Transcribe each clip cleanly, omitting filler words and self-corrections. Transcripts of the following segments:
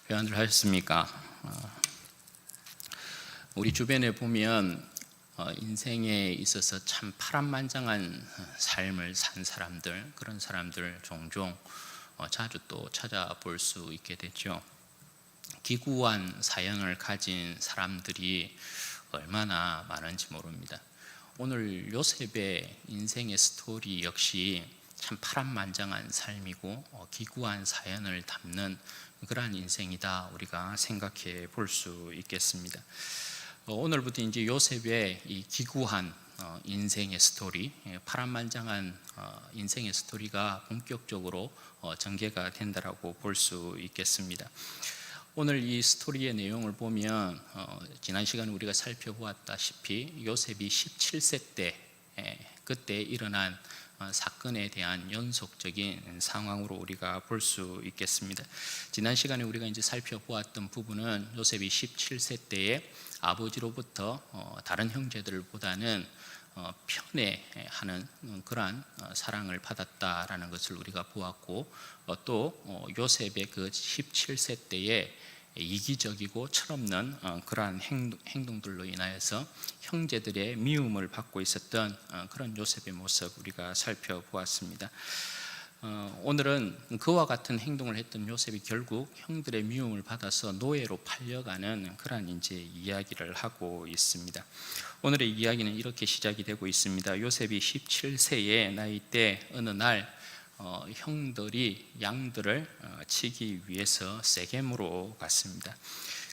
회원들 하셨습니까? 우리 주변에 보면 인생에 있어서 참 파란만장한 삶을 산 사람들, 그런 사람들 종종 자주 또 찾아볼 수 있게 되죠. 기구한 사연을 가진 사람들이 얼마나 많은지 모릅니다. 오늘 요셉의 인생의 스토리 역시 참 파란만장한 삶이고 기구한 사연을 담는 그러한 인생이다 우리가 생각해 볼 수 있겠습니다. 오늘부터 이제 요셉의 이 기구한 인생의 스토리, 파란만장한 인생의 스토리가 본격적으로 전개가 된다라고 볼 수 있겠습니다. 오늘 이 스토리의 내용을 보면 지난 시간에 우리가 살펴보았다시피 요셉이 17세 때 그때 일어난 사건에 대한 연속적인 상황으로 우리가 볼 수 있겠습니다. 지난 시간에 우리가 이제 살펴보았던 부분은 요셉이 17세 때에 아버지로부터 다른 형제들보다는 편애하는 그러한 사랑을 받았다라는 것을 우리가 보았고, 또 요셉의 그 17세 때에 이기적이고 철없는 그러한 행동들로 인하여서 형제들의 미움을 받고 있었던 그런 요셉의 모습 우리가 살펴보았습니다. 오늘은 그와 같은 행동을 했던 요셉이 결국 형들의 미움을 받아서 노예로 팔려가는 그러한 이제 이야기를 하고 있습니다. 오늘의 이야기는 이렇게 시작이 되고 있습니다. 요셉이 17세의 나이 때 어느 날 형들이 양들을 치기 위해서 세겜으로 갔습니다.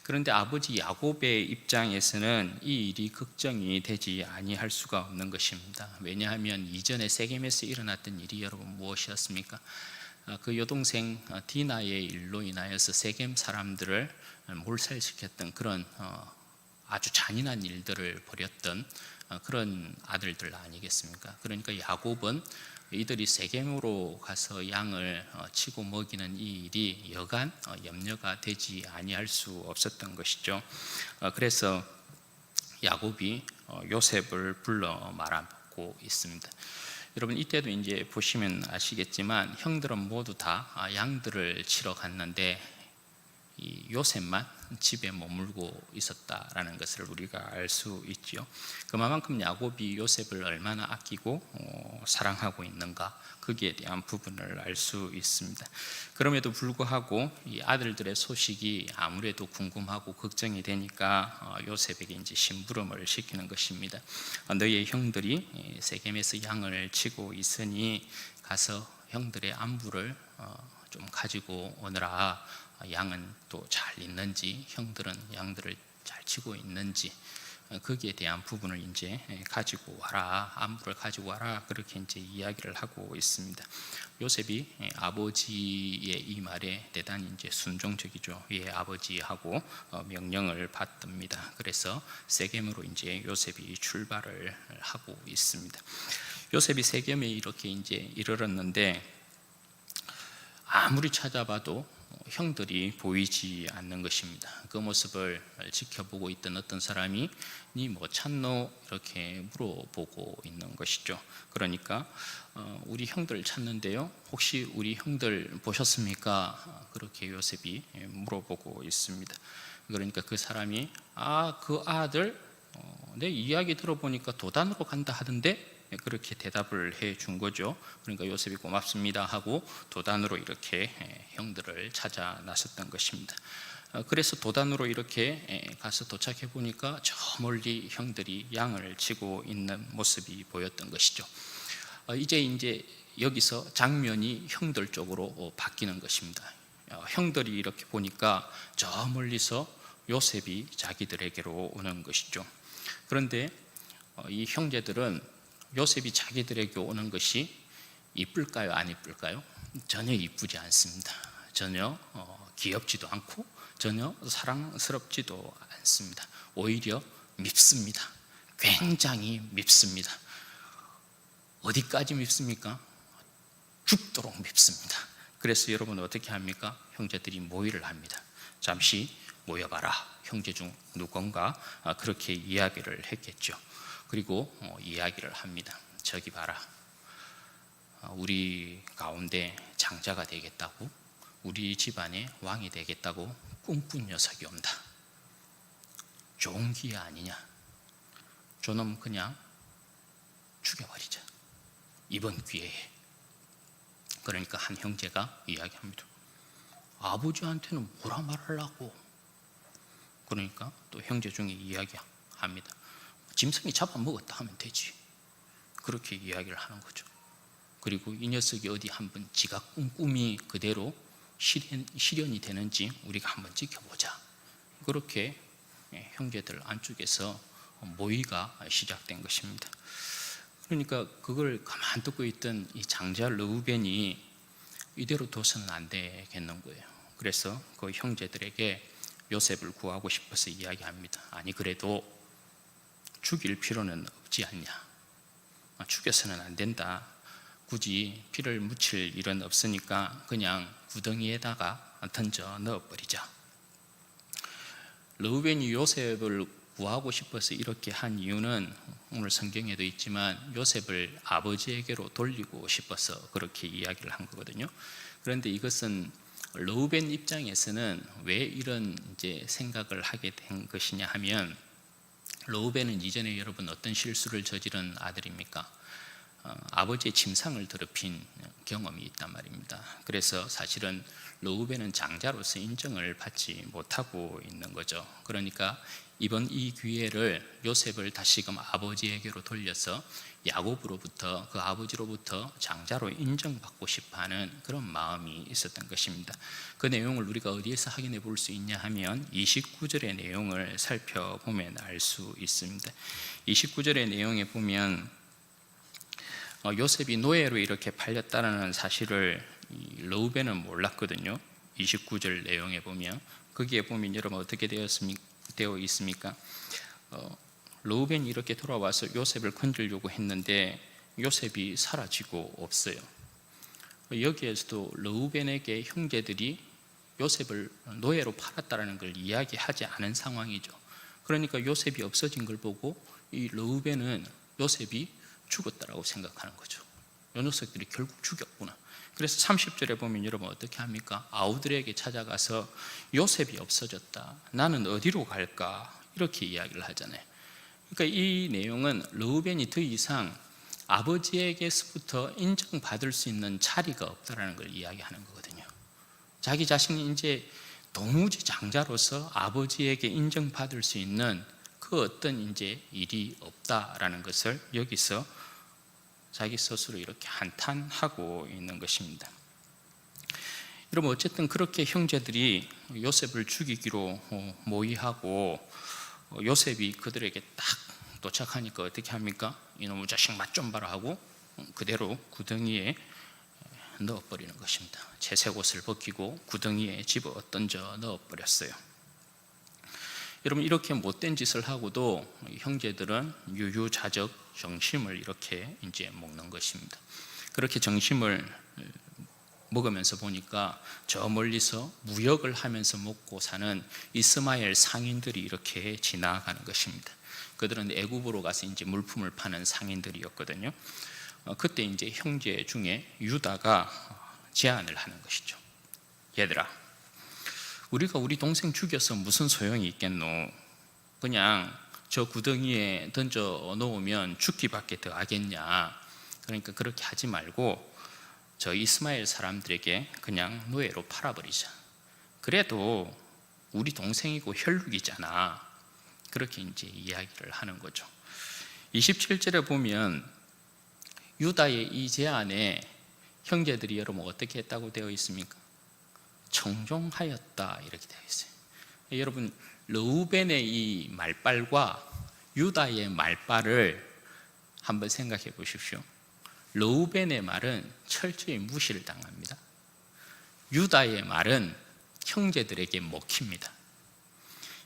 그런데 아버지 야곱의 입장에서는 이 일이 걱정이 되지 아니할 수가 없는 것입니다. 왜냐하면 이전에 세겜에서 일어났던 일이 여러분 무엇이었습니까? 그 여동생 디나의 일로 인하여서 세겜 사람들을 몰살시켰던 그런 아주 잔인한 일들을 벌였던 그런 아들들 아니겠습니까? 그러니까 야곱은 이들이 세겜으로 가서 양을 치고 먹이는 이 일이 여간 염려가 되지 아니할 수 없었던 것이죠. 그래서 야곱이 요셉을 불러 말하고 있습니다. 여러분 이때도 이제 보시면 아시겠지만 형들은 모두 다 양들을 치러 갔는데 이 요셉만 집에 머물고 있었다라는 것을 우리가 알 수 있죠. 그만큼 야곱이 요셉을 얼마나 아끼고 사랑하고 있는가, 거기에 대한 부분을 알 수 있습니다. 그럼에도 불구하고 이 아들들의 소식이 아무래도 궁금하고 걱정이 되니까 요셉에게 이제 심부름을 시키는 것입니다. 너의 형들이 세겜에서 양을 치고 있으니 가서 형들의 안부를 좀 가지고 오너라. 양은 또 잘 있는지, 형들은 양들을 잘 치고 있는지, 거기에 대한 부분을 이제 가지고 와라, 안부를 가지고 와라, 그렇게 이제 이야기를 하고 있습니다. 요셉이 아버지의 이 말에 대단히 이제 순종적이죠. 예, 아버지 하고 명령을 받듭니다. 그래서 세겜으로 이제 요셉이 출발을 하고 있습니다. 요셉이 세겜에 이렇게 이제 이르렀는데 아무리 찾아봐도 형들이 보이지 않는 것입니다. 그 모습을 지켜보고 있던 어떤 사람이 니 뭐 찾노? 이렇게 물어보고 있는 것이죠. 그러니까 우리 형들 찾는데요, 혹시 우리 형들 보셨습니까? 그렇게 요셉이 물어보고 있습니다. 그러니까 그 사람이 그 아들 내 이야기 들어보니까 도단으로 간다 하던데, 그렇게 대답을 해 준 거죠. 그러니까 요셉이 고맙습니다 하고 도단으로 이렇게 형들을 찾아 나섰던 것입니다. 그래서 도단으로 이렇게 가서 도착해 보니까 저 멀리 형들이 양을 치고 있는 모습이 보였던 것이죠. 이제 여기서 장면이 형들 쪽으로 바뀌는 것입니다. 형들이 이렇게 보니까 저 멀리서 요셉이 자기들에게로 오는 것이죠. 그런데 이 형제들은 요셉이 자기들에게 오는 것이 이쁠까요? 안 이쁠까요? 전혀 이쁘지 않습니다. 전혀 귀엽지도 않고 전혀 사랑스럽지도 않습니다. 오히려 밉습니다. 굉장히 밉습니다. 어디까지 밉습니까? 죽도록 밉습니다. 그래서 여러분 어떻게 합니까? 형제들이 모의를 합니다. 잠시 모여봐라. 형제 중 누군가 그렇게 이야기를 했겠죠. 그리고 이야기를 합니다. 저기 봐라, 우리 가운데 장자가 되겠다고 우리 집안의 왕이 되겠다고 꿈꾼 녀석이 온다. 좋은 기회 아니냐. 저놈 그냥 죽여버리자, 이번 기회에. 그러니까 한 형제가 이야기합니다. 아버지한테는 뭐라 말하려고. 그러니까 또 형제 중에 이야기합니다. 짐승이 잡아먹었다 하면 되지. 그렇게 이야기를 하는 거죠. 그리고 이 녀석이 어디 한번 지가 꾼 꿈이 그대로 실현이 되는지 우리가 한번 지켜보자. 그렇게 형제들 안쪽에서 모의가 시작된 것입니다. 그러니까 그걸 가만 듣고 있던 이 장자 르우벤이 이대로 둬서는 안 되겠는 거예요. 그래서 그 형제들에게 요셉을 구하고 싶어서 이야기합니다. 아니 그래도 죽일 필요는 없지 않냐. 죽여서는 안 된다. 굳이 피를 묻힐 일은 없으니까 그냥 구덩이에다가 던져 넣어버리자. 르우벤이 요셉을 구하고 싶어서 이렇게 한 이유는 오늘 성경에도 있지만 요셉을 아버지에게로 돌리고 싶어서 그렇게 이야기를 한 거거든요. 그런데 이것은 르우벤 입장에서는 왜 이런 이제 생각을 하게 된 것이냐 하면, 르우벤은 이전에 여러분 어떤 실수를 저지른 아들입니까? 아버지의 침상을 더럽힌 경험이 있단 말입니다. 그래서 사실은 르우벤은 장자로서 인정을 받지 못하고 있는 거죠. 그러니까 이번 이 기회를 요셉을 다시금 아버지에게로 돌려서 야곱으로부터, 그 아버지로부터 장자로 인정받고 싶어하는 그런 마음이 있었던 것입니다. 그 내용을 우리가 어디에서 확인해 볼 수 있냐 하면 29절의 내용을 살펴보면 알 수 있습니다. 29절의 내용에 보면 요셉이 노예로 이렇게 팔렸다는 사실을 르우벤은 몰랐거든요. 29절 내용에 보면, 거기에 보면 여러분 어떻게 되어 있습니까? 르우벤이 이렇게 돌아와서 요셉을 건지려고 했는데 요셉이 사라지고 없어요. 여기에서도 르우벤에게 형제들이 요셉을 노예로 팔았다는 걸 이야기하지 않은 상황이죠. 그러니까 요셉이 없어진 걸 보고 이 르우벤은 요셉이 죽었다라고 생각하는 거죠. 요 녀석들이 결국 죽였구나. 그래서 30절에 보면 여러분 어떻게 합니까? 아우들에게 찾아가서 요셉이 없어졌다, 나는 어디로 갈까? 이렇게 이야기를 하잖아요. 그러니까 이 내용은 르우벤이 더 이상 아버지에게서부터 인정받을 수 있는 자리가 없다라는 걸 이야기하는 거거든요. 자기 자신이 이제 도무지 장자로서 아버지에게 인정받을 수 있는 그 어떤 이제 일이 없다라는 것을 여기서 자기 스스로 이렇게 한탄하고 있는 것입니다. 여러분 어쨌든 그렇게 형제들이 요셉을 죽이기로 모의하고 요셉이 그들에게 딱 도착하니까 어떻게 합니까? 이놈의 자식 맛 좀 봐라 하고 그대로 구덩이에 넣어버리는 것입니다. 채색 옷을 벗기고 구덩이에 집어 던져 넣어버렸어요. 여러분 이렇게 못된 짓을 하고도 형제들은 유유자적 정심을 이렇게 이제 먹는 것입니다. 그렇게 정심을 먹으면서 보니까 저 멀리서 무역을 하면서 먹고 사는 이스마엘 상인들이 이렇게 지나가는 것입니다. 그들은 애굽으로 가서 이제 물품을 파는 상인들이었거든요. 그때 이제 형제 중에 유다가 제안을 하는 것이죠. 얘들아, 우리가 우리 동생 죽여서 무슨 소용이 있겠노? 그냥 저 구덩이에 던져 놓으면 죽기밖에 더 하겠냐? 그러니까 그렇게 하지 말고 저 이스마엘 사람들에게 그냥 노예로 팔아버리자. 그래도 우리 동생이고 혈육이잖아. 그렇게 이제 이야기를 하는 거죠. 27절에 보면 유다의 이 제안에 형제들이 여러분 어떻게 했다고 되어 있습니까? 청종하였다 이렇게 되어 있어요. 여러분 르우벤의 이 말발과 유다의 말발을 한번 생각해 보십시오. 르우벤의 말은 철저히 무시를 당합니다. 유다의 말은 형제들에게 먹힙니다.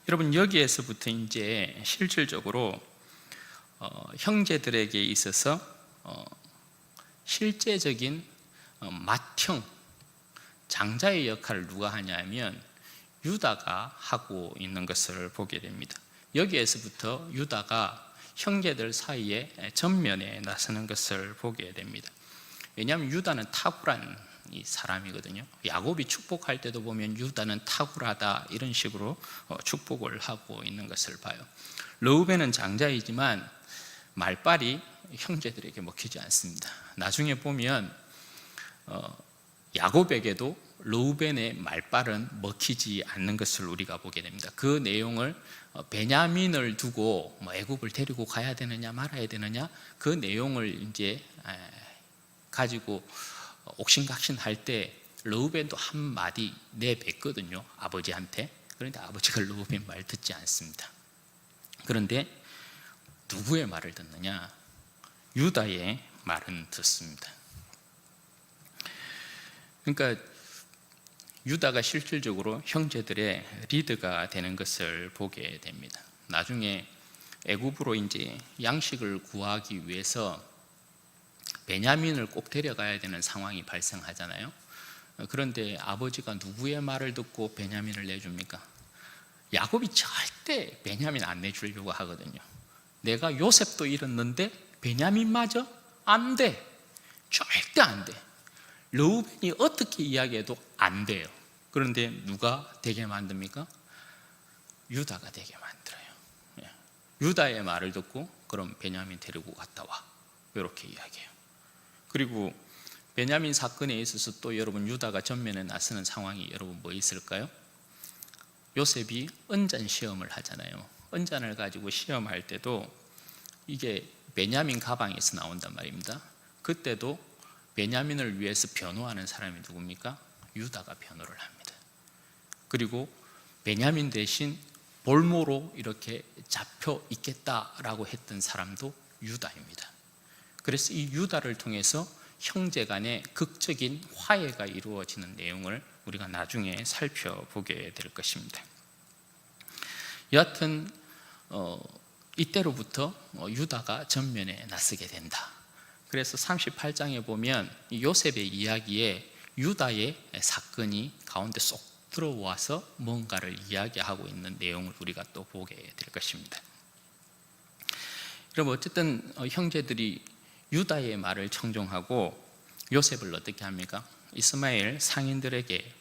여러분 여기에서부터 이제 실질적으로 형제들에게 있어서 실제적인 맏형 장자의 역할을 누가 하냐면 유다가 하고 있는 것을 보게 됩니다. 여기에서부터 유다가 형제들 사이에 전면에 나서는 것을 보게 됩니다. 왜냐하면 유다는 탁월한 이 사람이거든요. 야곱이 축복할 때도 보면 유다는 탁월하다 이런 식으로 축복을 하고 있는 것을 봐요. 르우벤은 장자이지만 말빨이 형제들에게 먹히지 않습니다. 나중에 보면 야곱에게도 르우벤의 말빨은 먹히지 않는 것을 우리가 보게 됩니다. 그 내용을 베냐민을 두고 애굽을 데리고 가야 되느냐 말아야 되느냐 그 내용을 이제 가지고 옥신각신할 때 르우벤도 한 마디 내뱉거든요, 아버지한테. 그런데 아버지가 르우벤 말 듣지 않습니다. 그런데 누구의 말을 듣느냐? 유다의 말은 듣습니다. 그러니까 유다가 실질적으로 형제들의 리더가 되는 것을 보게 됩니다. 나중에 애굽으로 이제 양식을 구하기 위해서 베냐민을 꼭 데려가야 되는 상황이 발생하잖아요. 그런데 아버지가 누구의 말을 듣고 베냐민을 내줍니까? 야곱이 절대 베냐민 안 내주려고 하거든요. 내가 요셉도 잃었는데 베냐민마저 안 돼. 절대 안 돼. 르우벤이 어떻게 이야기해도 안 돼요. 그런데 누가 되게 만듭니까? 유다가 되게 만들어요. 유다의 말을 듣고 그럼 베냐민 데리고 갔다 와. 이렇게 이야기해요. 그리고 베냐민 사건에 있어서 또 여러분 유다가 전면에 나서는 상황이 여러분 뭐 있을까요? 요셉이 언잔 시험을 하잖아요. 언잔을 가지고 시험할 때도 이게 베냐민 가방에서 나온단 말입니다. 그때도 베냐민을 위해서 변호하는 사람이 누굽니까? 유다가 변호를 합니다. 그리고 베냐민 대신 볼모로 이렇게 잡혀 있겠다라고 했던 사람도 유다입니다. 그래서 이 유다를 통해서 형제 간의 극적인 화해가 이루어지는 내용을 우리가 나중에 살펴보게 될 것입니다. 여하튼 이때로부터 유다가 전면에 나서게 된다. 그래서 38장에 보면 요셉의 이야기에 유다의 사건이 가운데 쏙 들어와서 뭔가를 이야기하고 있는 내용을 우리가 또 보게 될 것입니다. 그럼 어쨌든 형제들이 유다의 말을 청종하고 요셉을 어떻게 합니까? 이스마엘 상인들에게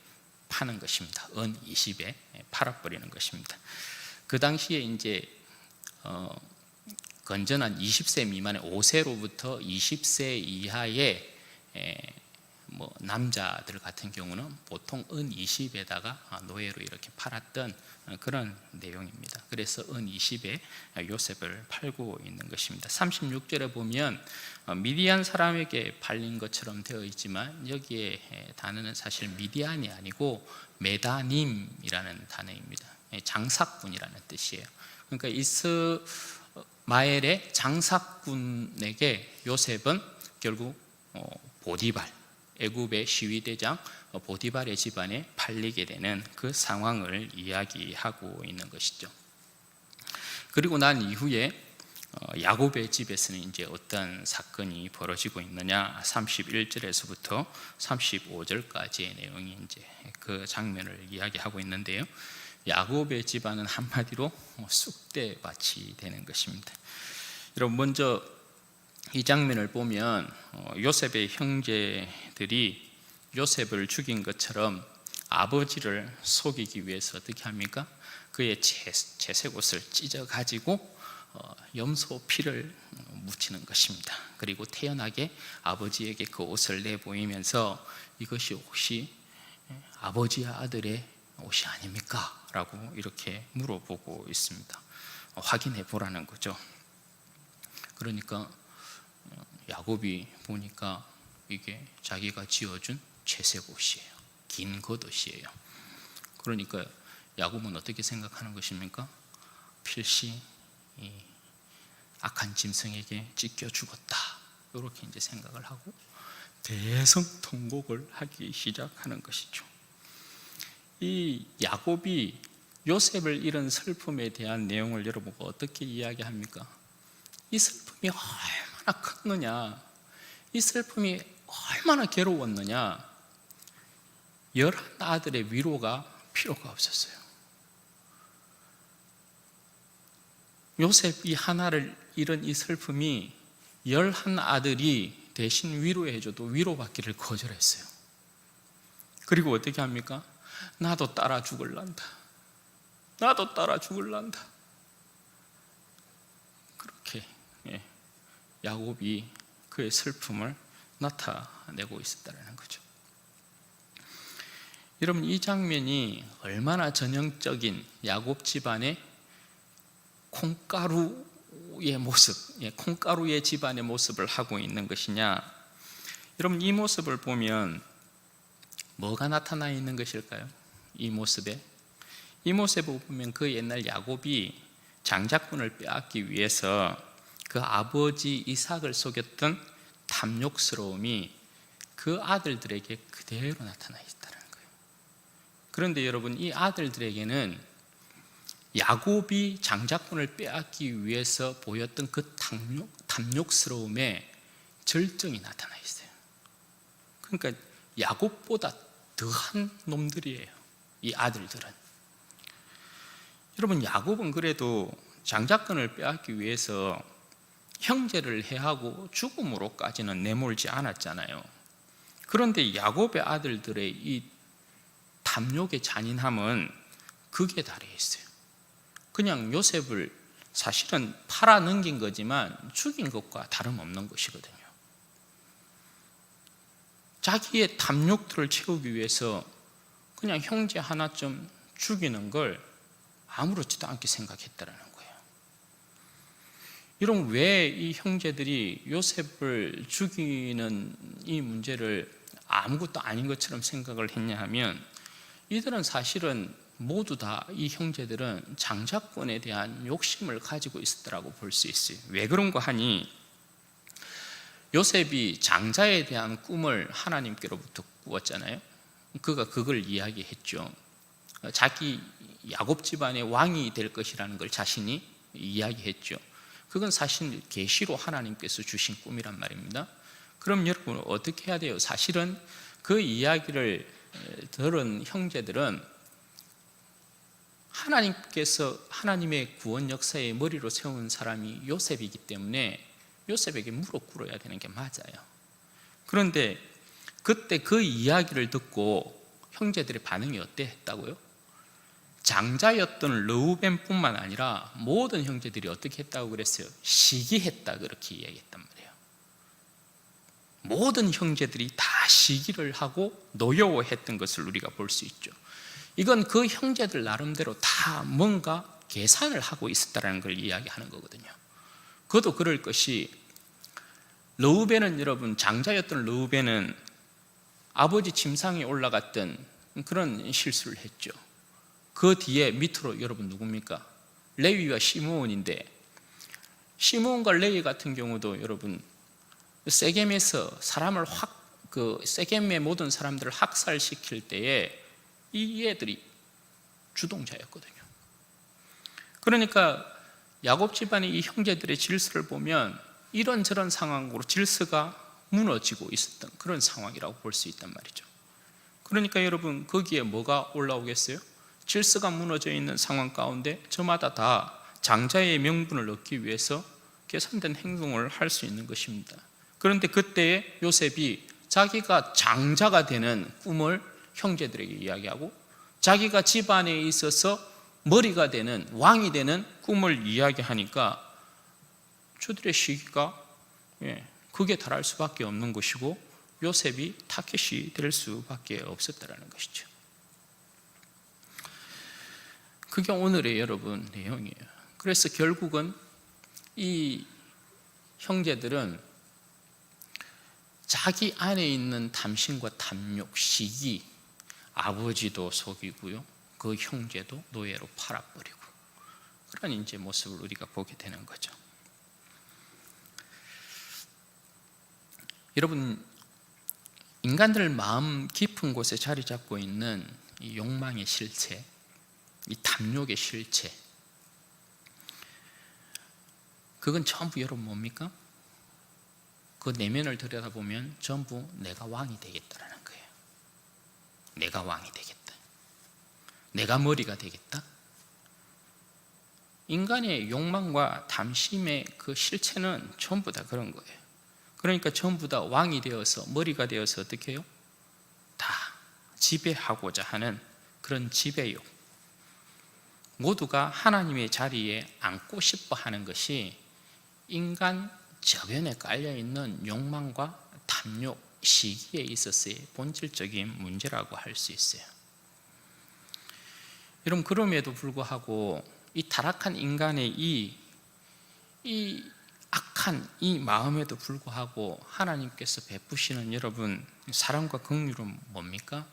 파는 것입니다. 은 20에 팔아버리는 것입니다. 그 당시에 이제 건전한 20세 미만의 5세로부터 20세 이하의 남자들 같은 경우는 보통 은 20에다가 노예로 이렇게 팔았던 그런 내용입니다. 그래서 은 20에 요셉을 팔고 있는 것입니다. 36절에 보면 미디안 사람에게 팔린 것처럼 되어 있지만 여기에 단어는 사실 미디안이 아니고 메다님이라는 단어입니다. 장사꾼이라는 뜻이에요. 그러니까 이스마엘의 장사꾼에게 요셉은 결국 보디발, 애굽의 시위대장 보디발의 집안에 팔리게 되는 그 상황을 이야기하고 있는 것이죠. 그리고 난 이후에 야곱의 집에서는 이제 어떤 사건이 벌어지고 있느냐? 31절에서부터 35절까지의 내용이 이제 그 장면을 이야기하고 있는데요. 야곱의 집안은 한마디로 쑥대밭이 되는 것입니다. 여러분 먼저 이 장면을 보면 요셉의 형제들이 요셉을 죽인 것처럼 아버지를 속이기 위해서 어떻게 합니까? 그의 채색 옷을 찢어가지고 염소 피를 묻히는 것입니다. 그리고 태연하게 아버지에게 그 옷을 내보이면서 이것이 혹시 아버지와 아들의 옷이 아닙니까? 라고 이렇게 물어보고 있습니다. 확인해 보라는 거죠. 그러니까 야곱이 보니까 이게 자기가 지어준 채색 옷이에요. 긴 겉옷이에요. 그러니까 야곱은 어떻게 생각하는 것입니까? 필시 이 악한 짐승에게 찢겨 죽었다. 이렇게 이제 생각을 하고 대성통곡을 하기 시작하는 것이죠. 이 야곱이 요셉을 잃은 슬픔에 대한 내용을 여러분과 어떻게 이야기합니까? 이 슬픔이 얼마나 컸느냐, 이 슬픔이 얼마나 괴로웠느냐, 11아들의 위로가 필요가 없었어요. 요셉이 하나를 잃은 이 슬픔이 11아들이 대신 위로해줘도 위로받기를 거절했어요. 그리고 어떻게 합니까? 나도 따라 죽을란다. 나도 따라 죽을란다. 그렇게 야곱이 그의 슬픔을 나타내고 있었다는 거죠. 여러분, 이 장면이 얼마나 전형적인 야곱 집안의 콩가루의 모습, 콩가루의 집안의 모습을 하고 있는 것이냐? 여러분, 이 모습을 보면 뭐가 나타나 있는 것일까요? 이 모습에 보면 그 옛날 야곱이 장자권을 빼앗기 위해서 그 아버지 이삭을 속였던 탐욕스러움이 그 아들들에게 그대로 나타나 있다는 거예요. 그런데 여러분, 이 아들들에게는 야곱이 장자권을 빼앗기 위해서 보였던 그 탐욕스러움의 절정이 나타나 있어요. 그러니까 야곱보다 더한 놈들이에요, 이 아들들은. 여러분, 야곱은 그래도 장자권을 빼앗기 위해서 형제를 해하고 죽음으로까지는 내몰지 않았잖아요. 그런데 야곱의 아들들의 이 탐욕의 잔인함은 극에 달해 있어요. 그냥 요셉을 사실은 팔아 넘긴 거지만 죽인 것과 다름없는 것이거든요. 자기의 탐욕들을 채우기 위해서 그냥 형제 하나쯤 죽이는 걸 아무렇지도 않게 생각했다는 거예요. 이런 왜 이 형제들이 요셉을 죽이는 이 문제를 아무것도 아닌 것처럼 생각을 했냐 하면, 이들은 사실은 모두 다, 이 형제들은 장자권에 대한 욕심을 가지고 있었다고 볼 수 있어요. 왜 그런가 하니, 요셉이 장자에 대한 꿈을 하나님께로부터 꾸었잖아요. 그가 그걸 이야기했죠. 자기 야곱 집안의 왕이 될 것이라는 걸 자신이 이야기했죠. 그건 사실 계시로 하나님께서 주신 꿈이란 말입니다. 그럼 여러분 어떻게 해야 돼요? 사실은 그 이야기를 들은 형제들은 하나님께서 하나님의 구원 역사의 머리로 세운 사람이 요셉이기 때문에 요셉에게 무릎 꿇어야 되는 게 맞아요. 그런데 그때 그 이야기를 듣고 형제들의 반응이 어땠다고요? 장자였던 르우벤뿐만 아니라 모든 형제들이 어떻게 했다고 그랬어요? 시기했다, 그렇게 이야기했단 말이에요. 모든 형제들이 다 시기를 하고 노여워했던 것을 우리가 볼 수 있죠. 이건 그 형제들 나름대로 다 뭔가 계산을 하고 있었다는 걸 이야기하는 거거든요. 그것도 그럴 것이, 르우벤은, 여러분, 장자였던 르우벤은 아버지 침상에 올라갔던 그런 실수를 했죠. 그 뒤에 밑으로 여러분 누굽니까? 레위와 시므온인데, 시므온과 레위 같은 경우도 여러분 세겜에서 사람을 세겜의 모든 사람들을 학살시킬 때에 이 애들이 주동자였거든요. 그러니까 야곱 집안의 이 형제들의 질서를 보면 이런저런 상황으로 질서가 무너지고 있었던 그런 상황이라고 볼 수 있단 말이죠. 그러니까 여러분, 거기에 뭐가 올라오겠어요? 질서가 무너져 있는 상황 가운데 저마다 다 장자의 명분을 얻기 위해서 계산된 행동을 할 수 있는 것입니다. 그런데 그때에 요셉이 자기가 장자가 되는 꿈을 형제들에게 이야기하고, 자기가 집안에 있어서 머리가 되는, 왕이 되는 꿈을 이야기하니까 저들의 시기가 극에 달할 수밖에 없는 것이고, 요셉이 타겟이 될 수밖에 없었다는 것이죠. 그게 오늘의 여러분 내용이에요. 그래서 결국은 이 형제들은 자기 안에 있는 탐심과 탐욕, 시기, 아버지도 속이고요, 그 형제도 노예로 팔아버리고, 그런 이제 모습을 우리가 보게 되는 거죠. 여러분, 인간들 마음 깊은 곳에 자리 잡고 있는 이 욕망의 실체, 이 탐욕의 실체, 그건 전부 여러분 뭡니까? 그 내면을 들여다보면 전부 내가 왕이 되겠다라는 거예요. 내가 왕이 되겠다, 내가 머리가 되겠다. 인간의 욕망과 탐심의 그 실체는 전부 다 그런 거예요. 그러니까 전부 다 왕이 되어서, 머리가 되어서 어떻게 해요? 다 지배하고자 하는 그런 지배욕, 모두가 하나님의 자리에 앉고 싶어 하는 것이 인간 저변에 깔려있는 욕망과 탐욕, 시기에 있어서의 본질적인 문제라고 할 수 있어요. 여러분, 그럼에도 불구하고 이 타락한 인간의 이 악한 이 마음에도 불구하고 하나님께서 베푸시는 여러분 사랑과 긍휼은 뭡니까?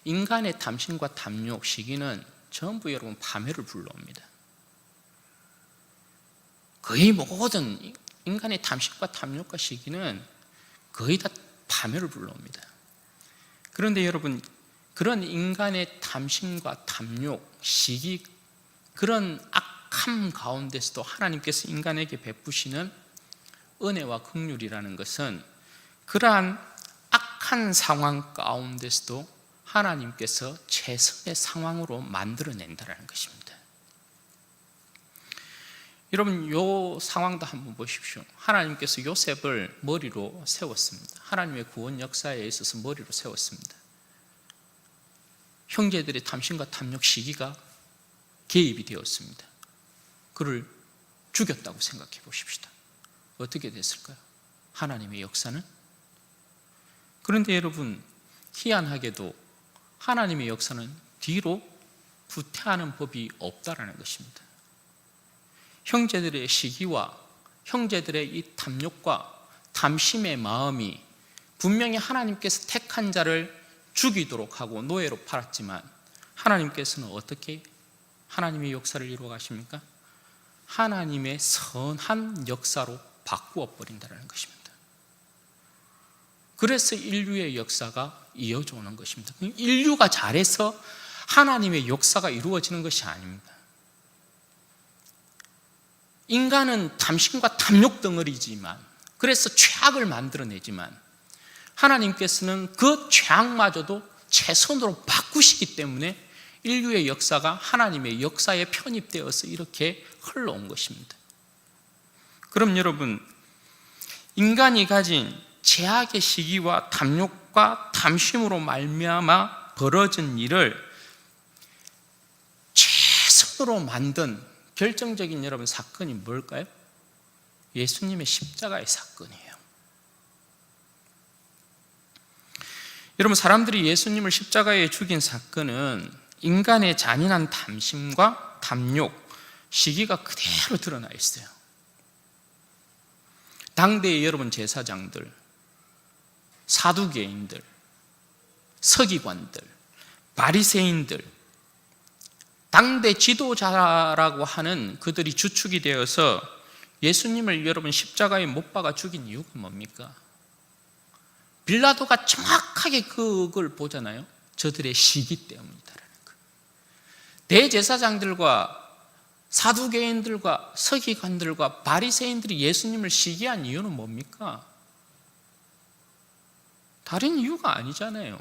인간의 탐심과 탐욕, 시기는 전부 여러분 파멸을 불러옵니다. 거의 모든 인간의 탐심과 탐욕과 시기는 거의 다 파멸을 불러옵니다. 그런데 여러분, 그런 인간의 탐심과 탐욕, 시기, 그런 악함 가운데서도 하나님께서 인간에게 베푸시는 은혜와 긍휼이라는 것은 그러한 악한 상황 가운데서도 하나님께서 최선의 상황으로 만들어낸다는 것입니다. 여러분, 이 상황도 한번 보십시오. 하나님께서 요셉을 머리로 세웠습니다. 하나님의 구원 역사에 있어서 머리로 세웠습니다. 형제들의 탐심과 탐욕, 시기가 개입이 되었습니다. 그를 죽였다고 생각해 보십시다. 어떻게 됐을까요? 하나님의 역사는? 그런데 여러분, 희한하게도 하나님의 역사는 뒤로 후퇴하는 법이 없다라는 것입니다. 형제들의 시기와 형제들의 이 탐욕과 탐심의 마음이 분명히 하나님께서 택한 자를 죽이도록 하고 노예로 팔았지만 하나님께서는 어떻게 하나님의 역사를 이루어 가십니까? 하나님의 선한 역사로 바꾸어 버린다는 것입니다. 그래서 인류의 역사가 이어져 오는 것입니다. 인류가 잘해서 하나님의 역사가 이루어지는 것이 아닙니다. 인간은 탐심과 탐욕 덩어리지만, 그래서 죄악을 만들어내지만 하나님께서는 그 죄악마저도 최선으로 바꾸시기 때문에 인류의 역사가 하나님의 역사에 편입되어서 이렇게 흘러온 것입니다. 그럼 여러분, 인간이 가진 죄악의 시기와 탐욕과 탐심으로 말미암아 벌어진 일을 최선으로 만든 결정적인 여러분 사건이 뭘까요? 예수님의 십자가의 사건이에요. 여러분, 사람들이 예수님을 십자가에 죽인 사건은 인간의 잔인한 탐심과 탐욕, 시기가 그대로 드러나 있어요. 당대의 여러분 제사장들, 사두개인들, 서기관들, 바리새인들, 당대 지도자라고 하는 그들이 주축이 되어서 예수님을 여러분 십자가에 못 박아 죽인 이유가 뭡니까? 빌라도가 정확하게 그걸 보잖아요. 저들의 시기 때문이다라는 거. 대제사장들과 사두개인들과 서기관들과 바리새인들이 예수님을 시기한 이유는 뭡니까? 다른 이유가 아니잖아요.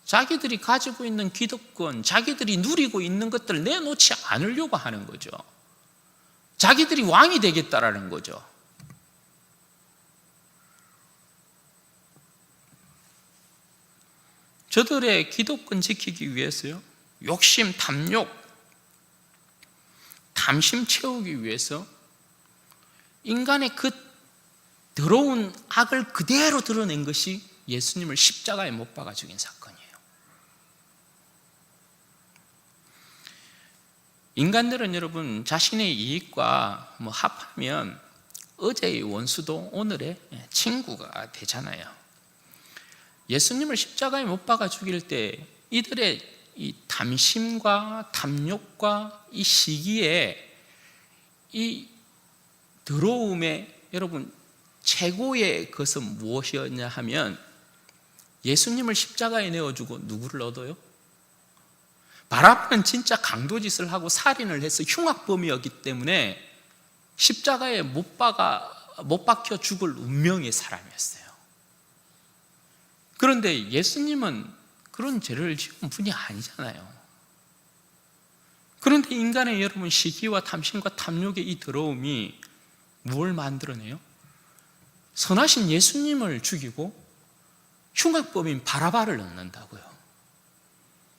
자기들이 가지고 있는 기득권, 자기들이 누리고 있는 것들을 내놓지 않으려고 하는 거죠. 자기들이 왕이 되겠다라는 거죠. 저들의 기득권 지키기 위해서요, 욕심, 탐욕, 탐심 채우기 위해서 인간의 그 더러운 악을 그대로 드러낸 것이 예수님을 십자가에 못 박아 죽인 사건이에요. 인간들은 여러분 자신의 이익과 합하면 어제의 원수도 오늘의 친구가 되잖아요. 예수님을 십자가에 못 박아 죽일 때 이들의 이 탐심과 탐욕과 이 시기에 이 더러움의 여러분 최고의 것은 무엇이었냐 하면 예수님을 십자가에 내어주고 누구를 얻어요? 바라바는 진짜 강도짓을 하고 살인을 해서 흉악범이었기 때문에 십자가에 못 박혀 죽을 운명의 사람이었어요. 그런데 예수님은 그런 죄를 지은 분이 아니잖아요. 그런데 인간의 여러분 시기와 탐심과 탐욕의 이 더러움이 무엇을 만들어내요? 선하신 예수님을 죽이고 흉악범인 바라바를 넣는다고요.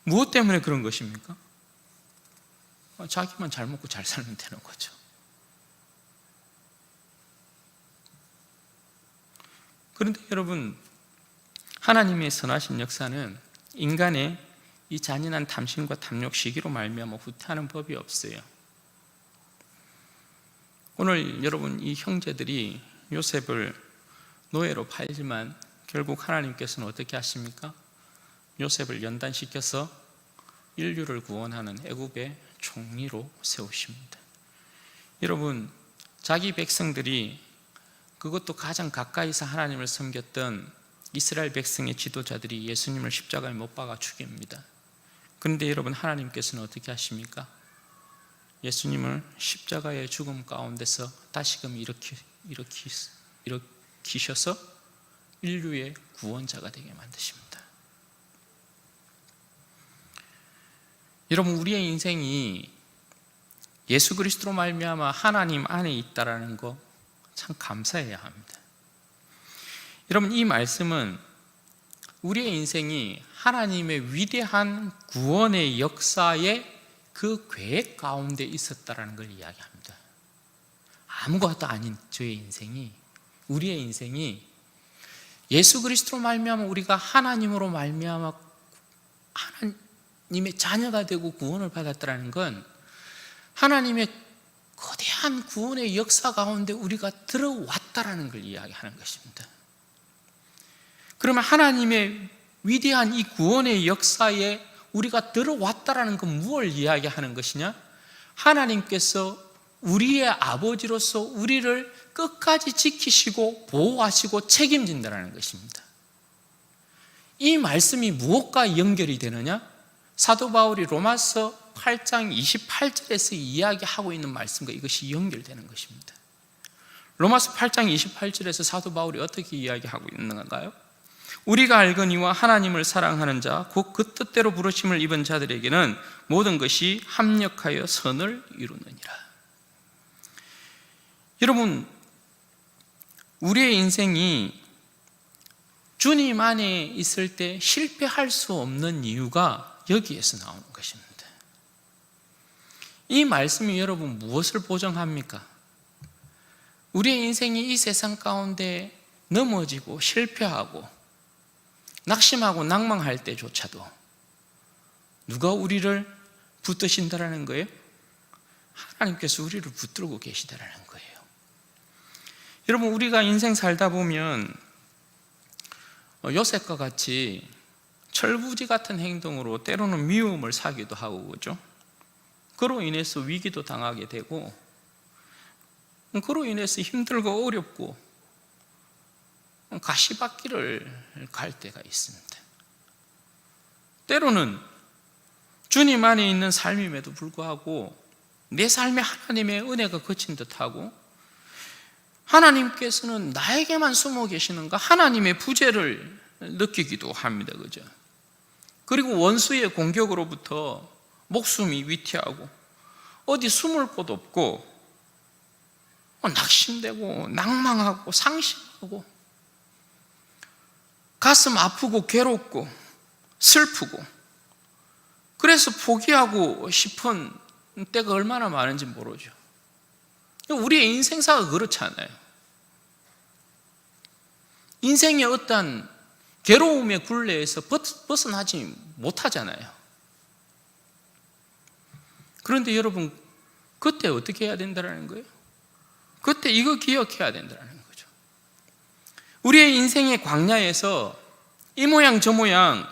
무엇 때문에 그런 것입니까? 자기만 잘 먹고 잘 살면 되는 거죠. 그런데 여러분, 하나님의 선하신 역사는 인간의 이 잔인한 탐심과 탐욕, 시기로 말미암아 후퇴하는 법이 없어요. 오늘 여러분, 이 형제들이 요셉을 노예로 팔지만 결국 하나님께서는 어떻게 하십니까? 요셉을 연단시켜서 인류를 구원하는 애굽의 총리로 세우십니다. 여러분, 자기 백성들이, 그것도 가장 가까이서 하나님을 섬겼던 이스라엘 백성의 지도자들이 예수님을 십자가에 못 박아 죽입니다. 그런데 여러분, 하나님께서는 어떻게 하십니까? 예수님을 십자가의 죽음 가운데서 다시금 일으키셔서 인류의 구원자가 되게 만드십니다. 여러분, 우리의 인생이 예수 그리스도로 말미암아 하나님 안에 있다라는 거 참 감사해야 합니다. 여러분, 이 말씀은 우리의 인생이 하나님의 위대한 구원의 역사의 그 계획 가운데 있었다라는 걸 이야기합니다. 아무것도 아닌 저의 인생이, 우리의 인생이 예수 그리스도로 말미암아 우리가 하나님으로 말미암아 하나님의 자녀가 되고 구원을 받았다라는 건 하나님의 거대한 구원의 역사 가운데 우리가 들어왔다라는 걸 이야기하는 것입니다. 그러면 하나님의 위대한 이 구원의 역사에 우리가 들어왔다라는 건 무엇을 이야기하는 것이냐? 하나님께서 우리의 아버지로서 우리를 끝까지 지키시고 보호하시고 책임진다라는 것입니다. 이 말씀이 무엇과 연결이 되느냐? 사도 바울이 로마서 8장 28절에서 이야기하고 있는 말씀과 이것이 연결되는 것입니다. 로마서 8장 28절에서 사도 바울이 어떻게 이야기하고 있는 건가요? 우리가 알거니와 하나님을 사랑하는 자, 곧 그 뜻대로 부르심을 입은 자들에게는 모든 것이 합력하여 선을 이루느니라. 여러분, 우리의 인생이 주님 안에 있을 때 실패할 수 없는 이유가 여기에서 나오는 것입니다. 이 말씀이 여러분 무엇을 보정합니까? 우리의 인생이 이 세상 가운데 넘어지고 실패하고 낙심하고 낭망할 때조차도 누가 우리를 붙드신다라는 거예요? 하나님께서 우리를 붙들고 계시다라는 거예요. 여러분, 우리가 인생 살다 보면 요셉과 같이 철부지 같은 행동으로 때로는 미움을 사기도 하고 그죠? 그로 인해서 위기도 당하게 되고 그로 인해서 힘들고 어렵고 가시밭길을 갈 때가 있습니다. 때로는 주님 안에 있는 삶임에도 불구하고 내 삶에 하나님의 은혜가 그친 듯하고 하나님께서는 나에게만 숨어 계시는가 하나님의 부재를 느끼기도 합니다. 그죠? 그리고 원수의 공격으로부터 목숨이 위태하고 어디 숨을 곳 없고 낙심되고 낭망하고 상심하고 가슴 아프고 괴롭고 슬프고 그래서 포기하고 싶은 때가 얼마나 많은지 모르죠. 우리의 인생사가 그렇잖아요. 인생의 어떤 괴로움의 굴레에서 벗어나지 못하잖아요. 그런데 여러분, 그때 어떻게 해야 된다는 거예요? 그때 이거 기억해야 된다는 거죠. 우리의 인생의 광야에서 이 모양 저 모양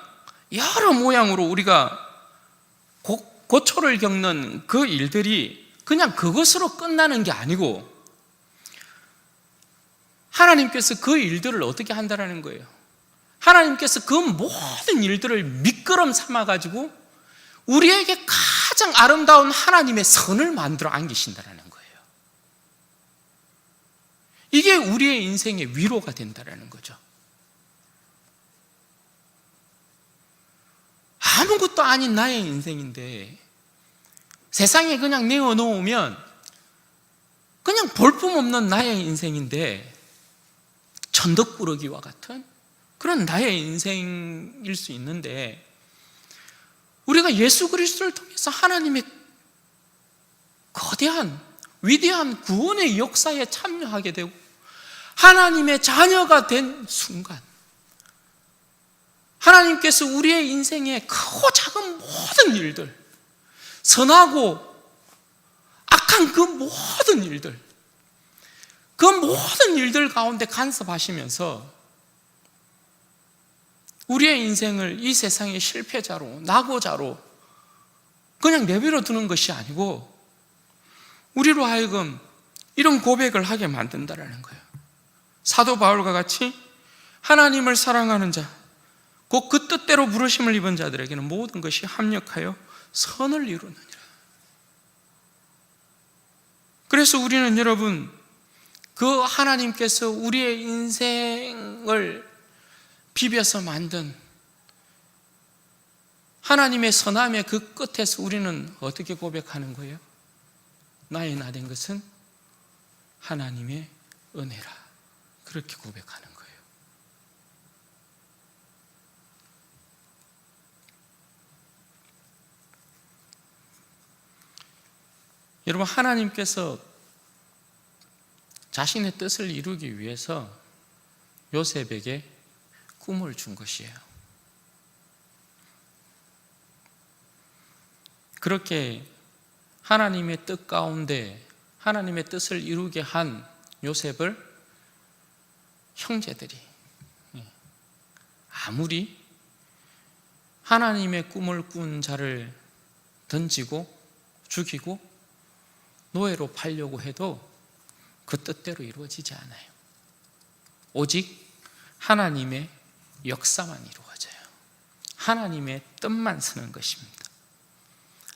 여러 모양으로 우리가 고초를 겪는 그 일들이 그냥 그것으로 끝나는 게 아니고 하나님께서 그 일들을 어떻게 한다는 거예요? 하나님께서 그 모든 일들을 미끄럼 삼아가지고 우리에게 가장 아름다운 하나님의 선을 만들어 안기신다는 거예요. 이게 우리의 인생의 위로가 된다는 거죠. 아무것도 아닌 나의 인생인데 세상에 그냥 내어놓으면 그냥 볼품없는 나의 인생인데 천덕꾸러기와 같은 그런 나의 인생일 수 있는데, 우리가 예수 그리스도를 통해서 하나님의 거대한 위대한 구원의 역사에 참여하게 되고 하나님의 자녀가 된 순간, 하나님께서 우리의 인생의 크고 작은 모든 일들, 선하고 악한 그 모든 일들, 그 모든 일들 가운데 간섭하시면서 우리의 인생을 이 세상의 실패자로, 낙오자로 그냥 내버려 두는 것이 아니고 우리로 하여금 이런 고백을 하게 만든다라는 거예요. 사도 바울과 같이 하나님을 사랑하는 자, 곧 그 뜻대로 부르심을 입은 자들에게는 모든 것이 합력하여 선을 이루느니라. 그래서 우리는 여러분, 그 하나님께서 우리의 인생을 비벼서 만든 하나님의 선함의 그 끝에서 우리는 어떻게 고백하는 거예요? 나의 나 된 것은 하나님의 은혜라. 그렇게 고백하는 거예요. 여러분, 하나님께서 자신의 뜻을 이루기 위해서 요셉에게 꿈을 준 것이에요. 그렇게 하나님의 뜻 가운데 하나님의 뜻을 이루게 한 요셉을 형제들이 아무리 하나님의 꿈을 꾼 자를 던지고 죽이고 노예로 팔려고 해도 그 뜻대로 이루어지지 않아요. 오직 하나님의 역사만 이루어져요. 하나님의 뜻만 서는 것입니다.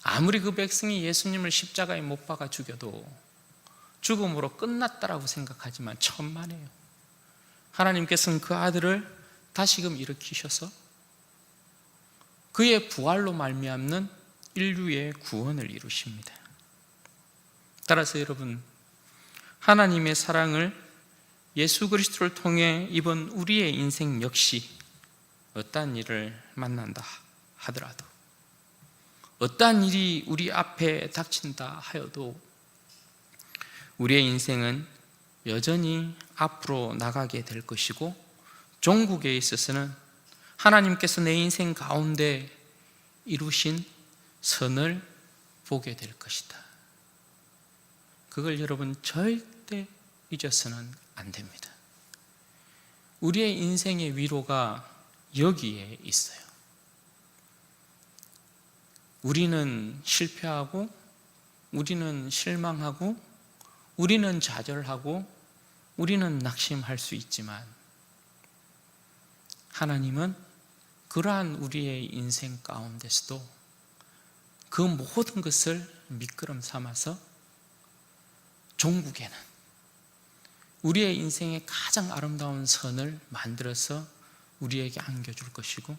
아무리 그 백성이 예수님을 십자가에 못 박아 죽여도 죽음으로 끝났다라고 생각하지만 천만에요. 하나님께서는 그 아들을 다시금 일으키셔서 그의 부활로 말미암는 인류의 구원을 이루십니다. 따라서 여러분, 하나님의 사랑을 예수 그리스도를 통해 입은 우리의 인생 역시 어떠한 일을 만난다 하더라도, 어떠한 일이 우리 앞에 닥친다 하여도 우리의 인생은 여전히 앞으로 나가게 될 것이고, 종국에 있어서는 하나님께서 내 인생 가운데 이루신 선을 보게 될 것이다. 그걸 여러분 절대 잊어서는 안 됩니다. 우리의 인생의 위로가 여기에 있어요. 우리는 실패하고, 우리는 실망하고, 우리는 좌절하고, 우리는 낙심할 수 있지만 하나님은 그러한 우리의 인생 가운데서도 그 모든 것을 미끄럼 삼아서 종국에는 우리의 인생의 가장 아름다운 선을 만들어서 우리에게 안겨줄 것이고,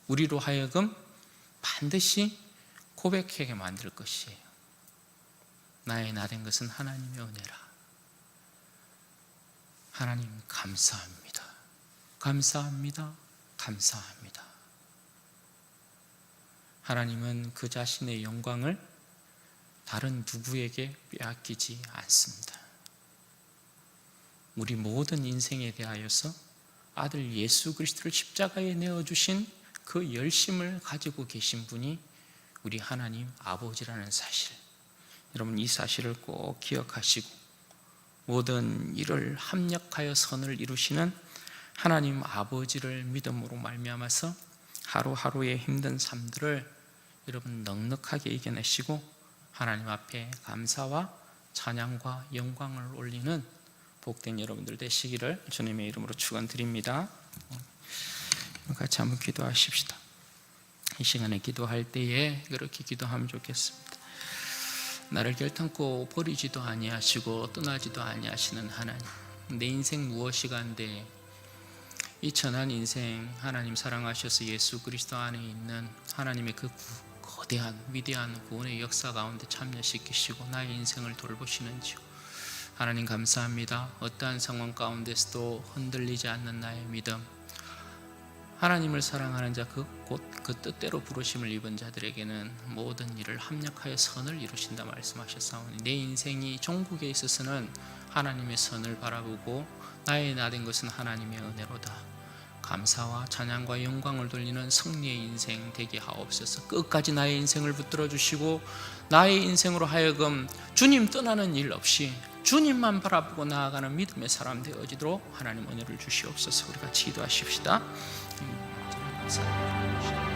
우리로 하여금 반드시 고백하게 만들 것이에요. 나의 나 된 것은 하나님의 은혜라. 하나님 감사합니다. 감사합니다. 감사합니다. 하나님은 그 자신의 영광을 다른 누구에게 빼앗기지 않습니다. 우리 모든 인생에 대하여서 아들 예수 그리스도를 십자가에 내어주신 그 열심을 가지고 계신 분이 우리 하나님 아버지라는 사실, 여러분 이 사실을 꼭 기억하시고 모든 일을 합력하여 선을 이루시는 하나님 아버지를 믿음으로 말미암아서 하루하루의 힘든 삶들을 여러분 넉넉하게 이겨내시고 하나님 앞에 감사와 찬양과 영광을 올리는 복된 여러분들 되시기를 주님의 이름으로 축원드립니다. 같이 한번 기도하십시다. 이 시간에 기도할 때에 그렇게 기도하면 좋겠습니다. 나를 결탄코 버리지도 아니하시고 떠나지도 아니하시는 하나님, 내 인생 무엇이간데 이 천한 인생 하나님 사랑하셔서 예수 그리스도 안에 있는 하나님의 그 거대한 위대한 구원의 역사 가운데 참여시키시고 나의 인생을 돌보시는지요. 하나님 감사합니다. 어떠한 상황 가운데서도 흔들리지 않는 나의 믿음, 하나님을 사랑하는 자 곧 그 뜻대로 부르심을 입은 자들에게는 모든 일을 합력하여 선을 이루신다 말씀하셨사오니 내 인생이 종국에 있어서는 하나님의 선을 바라보고 나의 나된 것은 하나님의 은혜로다. 감사와 찬양과 영광을 돌리는 승리의 인생 되게 하옵소서. 끝까지 나의 인생을 붙들어 주시고 나의 인생으로 하여금 주님 떠나는 일 없이 주님만 바라보고 나아가는 믿음의 사람 되어지도록 하나님 은혜를 주시옵소서. 우리 같이 기도하십시다.